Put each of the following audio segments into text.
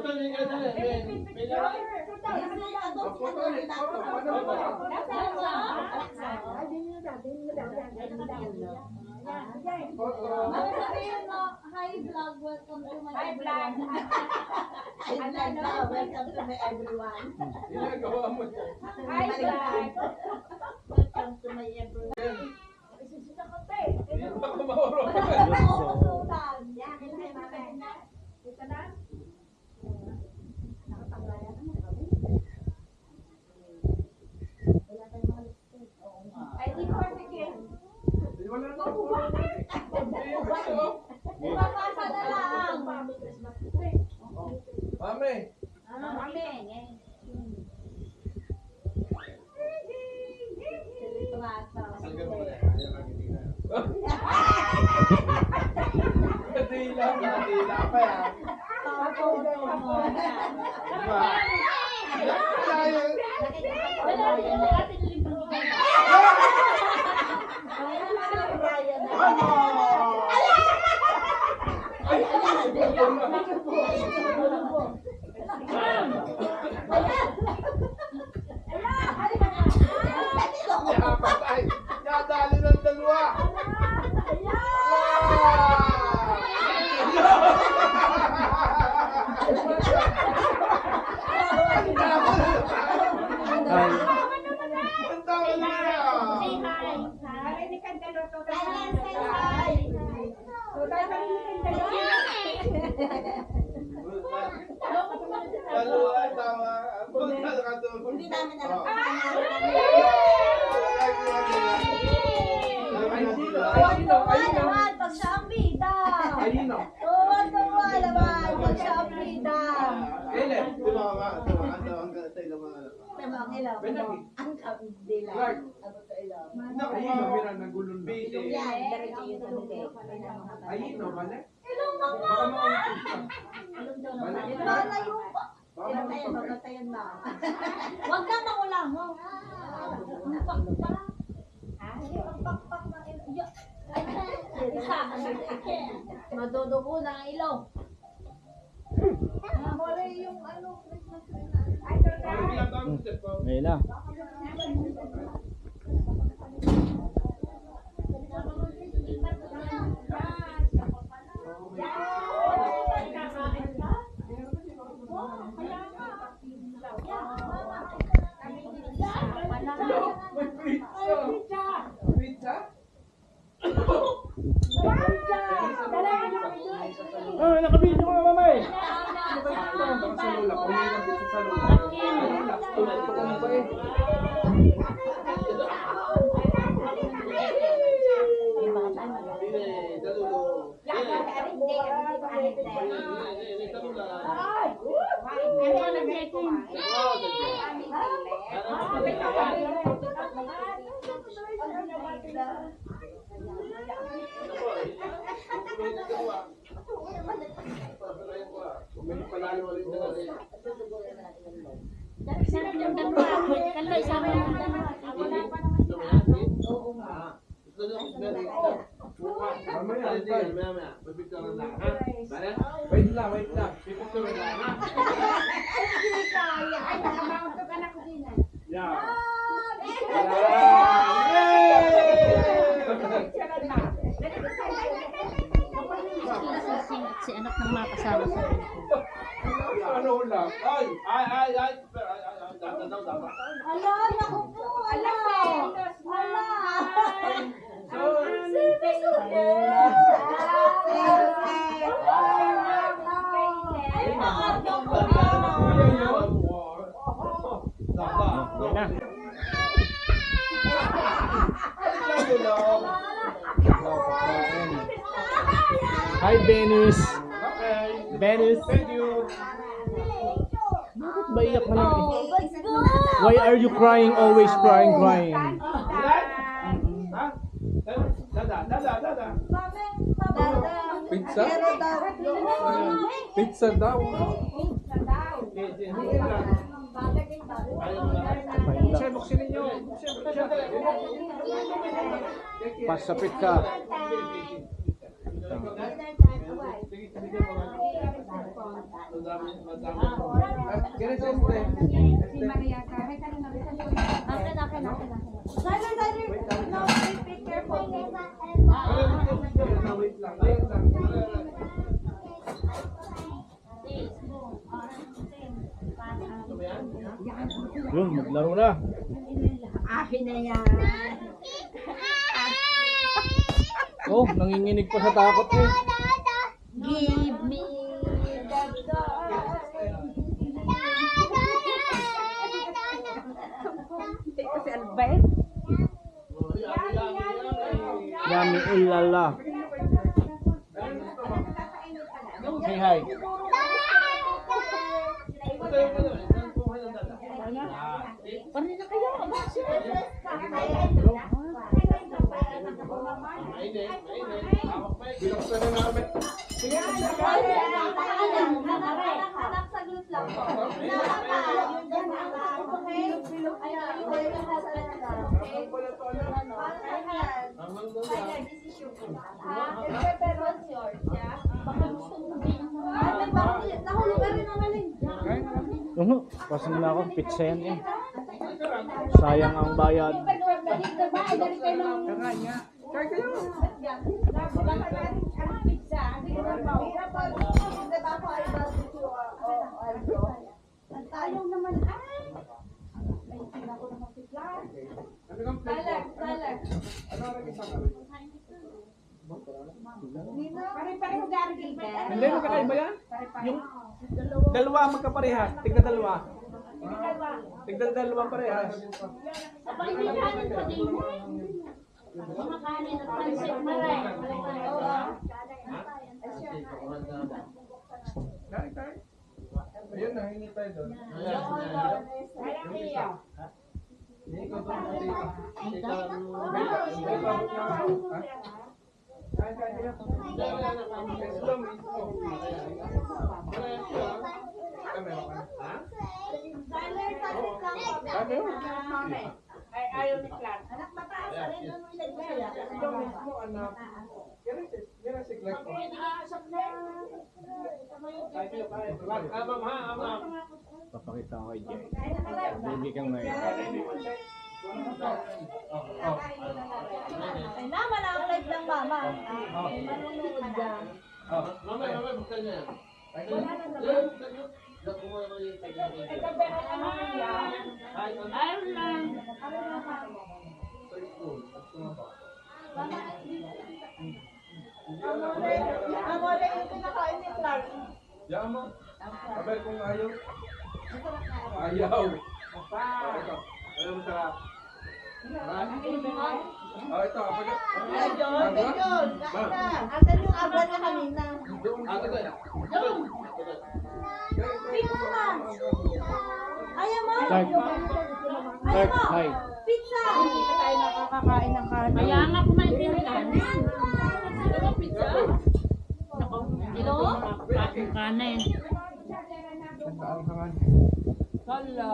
Hi vlog, welcome to my vlog. Welcome to my everyone. Hi vlog. Welcome to my everyone. Ipapasa na lang. Mami. Mami. Nadila pa yan. Nadali ng dalawa. Hindi namin alam. Tuwa naman pag siya ang bida. Tuwa naman pag siya ang bida. Ang ilaw. Ang kabila. Abot sa ilaw. Yan, diretso yun sa bibig. Ilong mama! Lalayo pa. Babatayan na. Huwag na maulang mo. Ang pakpak. Ang pakpak ng ilaw. Madudugo na ang ilaw. Mali yung ano. Ngayon na. Nakabidyo ko mama eh. Wait lang. Yeah. Si anak ng mga kasama sa Ano lang? Ay. Ala, naku po. Ala. Hi, Venus. Venus. Thank you. Bakit ba iyak na lang eh? Let's go. Why are you crying? Always crying. Dada. Pizza? Pizza daw. Buksin ninyo. Pas sa pizza. Ganito yung step. Akin. Tyler. No, please be careful. Wait lang. Ayun lang. Yun, maglaro na. Akin na yan. Oh, nanginginig pa sa takot eh. Give me the door. Si Albert. Yummy ulala. Say hi. Parin na kayo. Binuksan na namin. Anak, saglit lang po. Pasang na ako, pizza yan eh. Sayang ang bayad. Ayaw naman Tyler. Pare-pareho gargle ba? Hindi, magkakaiba yan. Yung dalawa magkaparehas. Tigda dalawa. Tigda dalawa parehas. Hindi kanin pa din mo. Mga kanin at pansit na rin. Ayun na, hindi tayo doon. Ayaw ni Clark. Ito mismo, anak. Yan ang siglat ko. Papakita ko kay Jay. Hindi kang ngayon. Ay naman ang live ng mama. Manunood dyan. Mamaya, buksan niya. Ayaw lang. Amore yung pinakain ni Clark. Diyan mo. Sabi kung ayaw. Ayaw. Ito. Ayaw mo sarap. Ito. Ayun. Asan yung abra niya kanina? Pizza naman. Ayaw mo? Clark, hi. Pizza. Hindi ka tayo nakakakain ng kanin. Kaya nga kumain din ng kanin. Pizza? Hello? Kanin. Hala.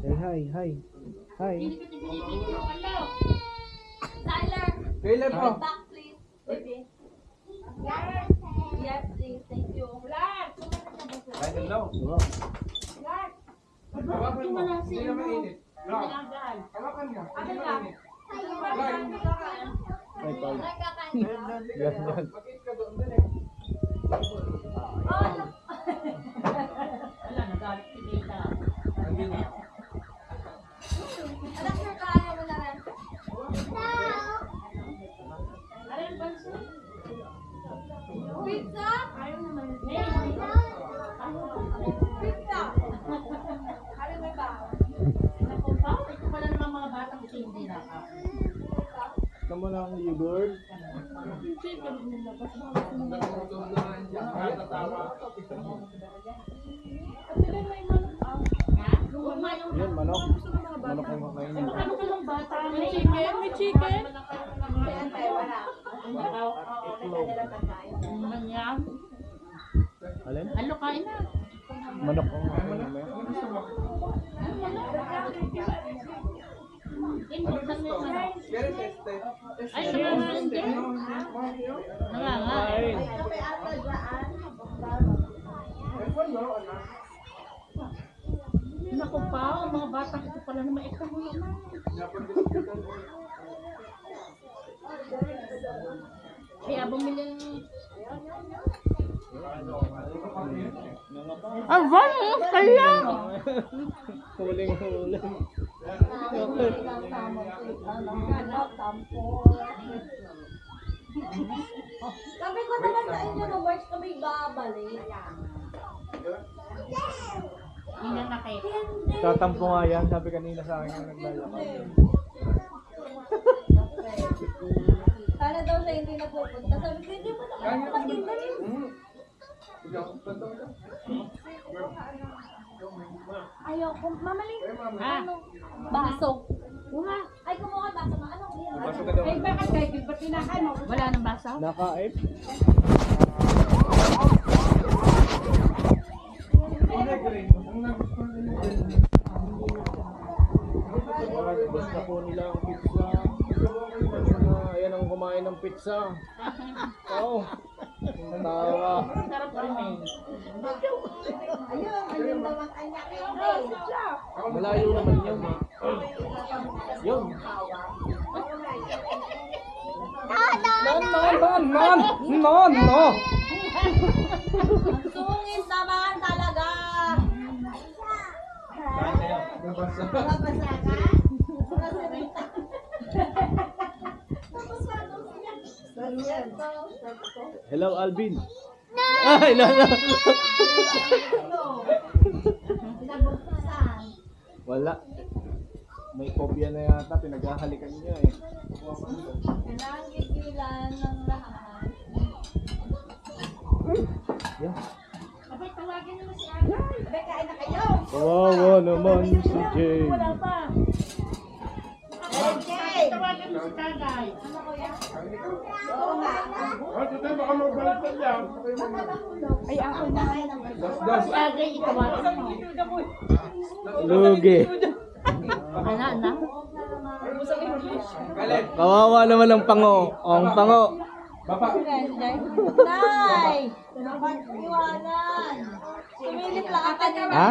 Say hi. Hi. Tyler, Kailan po? back please. Baby. Yes, please. Thank you. Kahit alaw. Wow. Hawakan mo. Hindi na mainit. Hawakan mo. Hindi na mainit. Hi, Paul. Nagkakain ka? Yan. Makit ka doon din eh. Anak, sir, kaya mo na rin. Ano yung banso? Pizza? Ayaw naman. Pizza? Ayaw mo ba? Ito pala naman mga batang hindi na ako. Tama lang yogurt. Yan, manok. Manok ang kakain niya. Ano ka lang bata? May chicken? May chicken? Manyan. Alin? Ano kain na? Manok ang kakain niya. Inbuksan mo yung manok. Ay, naman din. Ay. Naku pa, ang mga bata ito pala naman. Ito mo naman. Kaya bumili ng... Ah, vamos, kaya! Huling-huling. Sabi ko naman sa inyo, no, March kami babalik. Hinanakit. Tatampo nga yan, sabi kanina sa akin yung naglalakad. Sana daw siya hindi napupunta. Sabi ko, hindi mo naman makakita rin. Ayaw, mamaling. Ano? Baso. Wala. Ay, kumuha baso. Ano? Ay, bakit kayo? Ba't tinakain mo? Wala nang basa? Nakaip. Basta po nila ang pizza. Ayan ang kumain ng pizza. Oo. Ang tawa. Sarap rin eh. Ayun daw ang kanya. Malayo naman yun. Yun. No. Sungit naman talaga. Nabasa ka? Hello, Alvin. Ay, no. Wala. May phobia na yata, pinaghahalikan niya eh. Kailangan gigilan ng lahat. Yeah. Abay, tawagin naman si Aga. Abay, kain na kayo. Kawawa naman si Jay. Wala pa. Jay! Tawagin mo si Tagay. Ano ko yan? Oo nga. Ay, ako na. Si Agay, itawagin mo. Lugi. Ano? Kawawa naman ang pango. Ang pango. Nay! Iwanan! Sumilip lang ang kanina. Ha?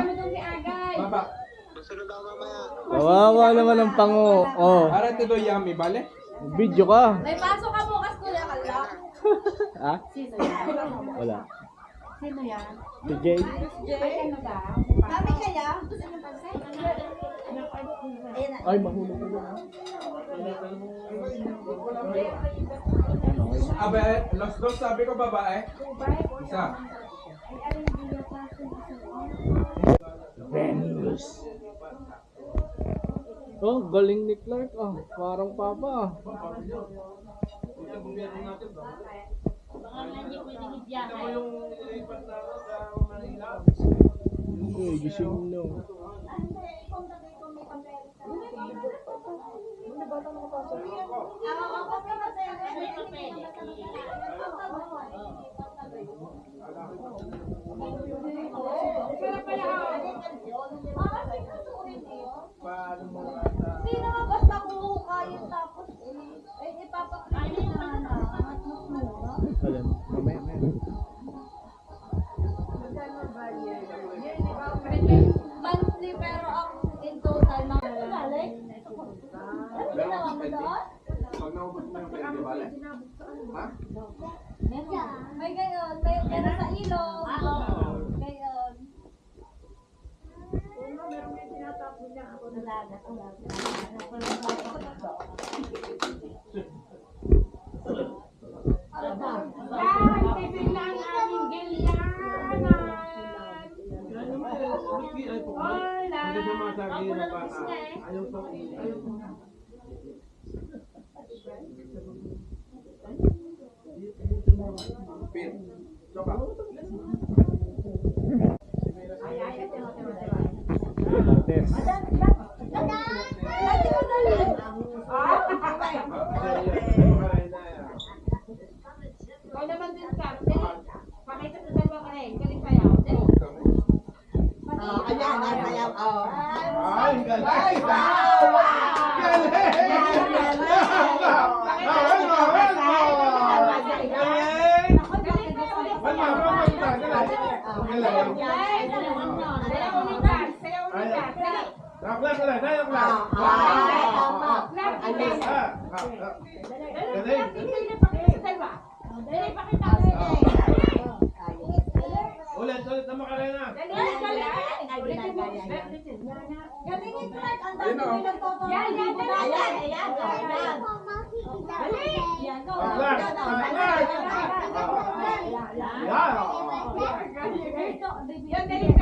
Kawawa naman ang pango. Oh, Para ito yummy, bale? video ka. May pasok ka bukas ko lang kala. Ha? Sino yan? Wala. Sino yan? Si Jay. Jay? Ano ba? Mami kaya? Gusto niyo pansin? Ayan na. Ay, mahulog na doon. Abe, los dos sabi ko babae. Isa. Venus. Oh, galing ni Clark. Oh, parang papa. Baka nga hindi pwedeng ibiyahe. Uy, gising no. Hindi naman basta kuhukayin tapos ipapakain na Alam, mamaya. monthly pero ang in total mga galing. Ano ginawa mo doon? Pag naubos mo yung pwede, bale? Ha? May gayon, may meron sa ilog. Gayon. Martes. Ikaw naman din, Karte. Pakita sa dalawa ka rin. Galing kayo. Ayan, ayaw. Ay, galing! Galing! Dali. Rock lang ulit. Rock lang. Tama. Alis. Galing. Dali, pakita sa dalawa. Dali, pakita sa dalawa. Ulit na Macarena. Dali, dali. Ay, ginagaya yan. Galingin mo lang. Ang dami Ayun, oh. pinagtotono. Yan, yan, dali. Ayan, ayan. Dali. Yan, go. Rock lang. Yan, oh. Rock lang. Yan, yan. Yan. Yan, dali.